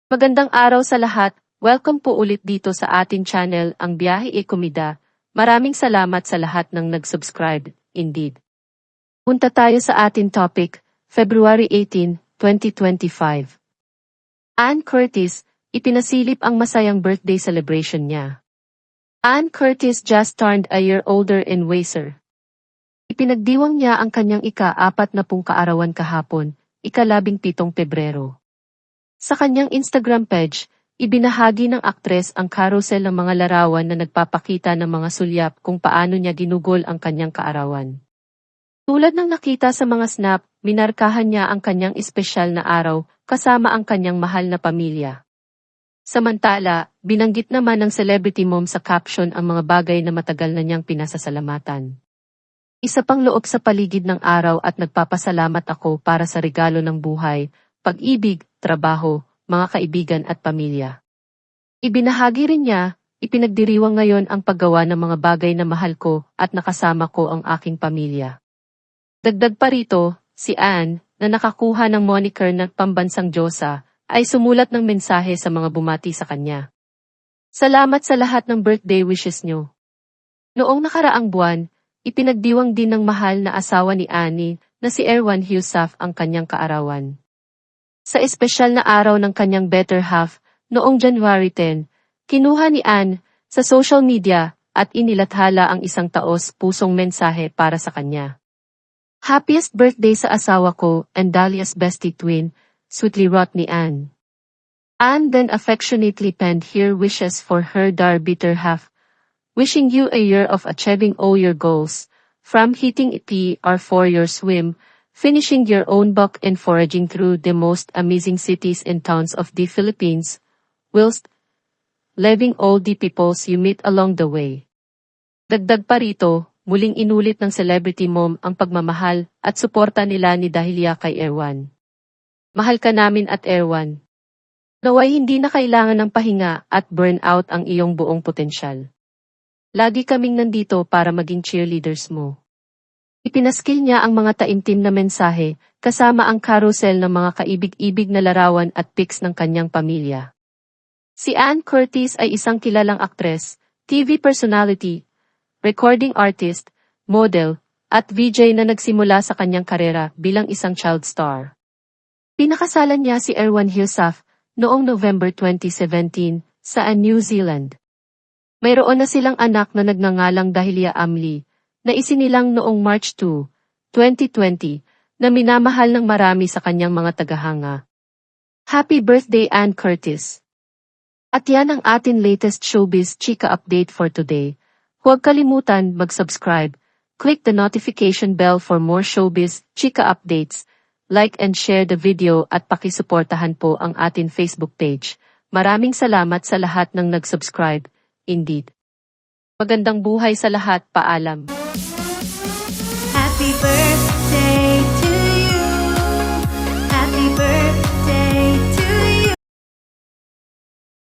Magandang araw sa lahat. Welcome po ulit dito sa atin channel, Ang Biyahe e Komida. Maraming salamat sa lahat ng nag-subscribe, indeed. Punta tayo sa atin topic, February 18, 2025. Ann Curtis, ipinasilip ang masayang birthday celebration niya. Ann Curtis just turned a year older in Weser. Ipinagdiwang niya ang kanyang ika-40 kaarawan kahapon, ika-17 Pebrero. Sa kanyang Instagram page, ibinahagi ng aktres ang carousel ng mga larawan na nagpapakita ng mga sulyap kung paano niya ginugol ang kanyang kaarawan. Tulad ng nakita sa mga snap, minarkahan niya ang kanyang espesyal na araw kasama ang kanyang mahal na pamilya. Samantala, binanggit naman ng celebrity mom sa caption ang mga bagay na matagal na niyang pinasasalamatan. Isa pang loob sa paligid ng araw at nagpapasalamat ako para sa regalo ng buhay, pag-ibig, trabaho, mga kaibigan at pamilya. Ibinahagi rin niya, ipinagdiriwang ngayon ang paggawa ng mga bagay na mahal ko at nakasama ko ang aking pamilya. Dagdag pa rito, si Ann, na nakakuha ng moniker na pambansang Diyosa, ay sumulat ng mensahe sa mga bumati sa kanya. Salamat sa lahat ng birthday wishes niyo. Noong nakaraang buwan, ipinagdiwang din ng mahal na asawa ni Annie na si Erwan Heussaff ang kanyang kaarawan. Sa espesyal na araw ng kanyang better half, noong January 10, kinuha ni Ann sa social media at inilathala ang isang taos-pusong mensahe para sa kanya. Happiest birthday sa asawa ko and Dahlia's bestie twin, sweetly wrote ni Ann. Ann then affectionately penned her wishes for her better half, wishing you a year of achieving all your goals, from hitting a PR for your swim, finishing your own book and foraging through the most amazing cities and towns of the Philippines, whilst loving all the peoples you meet along the way. Dagdag pa rito, muling inulit ng celebrity mom ang pagmamahal at suporta nila ni Dahlia kay Erwan. Mahal ka namin at Erwan. Naway hindi na kailangan ng pahinga at burnout ang iyong buong potensyal. Lagi kaming nandito para maging cheerleaders mo. Ipinaskil niya ang mga taimtim na mensahe, kasama ang carousel ng mga kaibig-ibig na larawan at pics ng kanyang pamilya. Si Ann Curtis ay isang kilalang aktres, TV personality, recording artist, model, at VJ na nagsimula sa kanyang karera bilang isang child star. Pinakasalan niya si Erwan Heussaff noong November 2017 sa New Zealand. Mayroon na silang anak na nagngangalang Dahlia Amli, na isinilang noong March 2, 2020, na minamahal ng marami sa kanyang mga tagahanga. Happy birthday Ann Curtis! At yan ang atin latest showbiz chika update for today. Huwag kalimutan mag-subscribe, click the notification bell for more showbiz chika updates, like and share the video at pakisuportahan po ang atin Facebook page. Maraming salamat sa lahat ng nag-subscribe, indeed. Magandang buhay sa lahat, paalam. Happy birthday.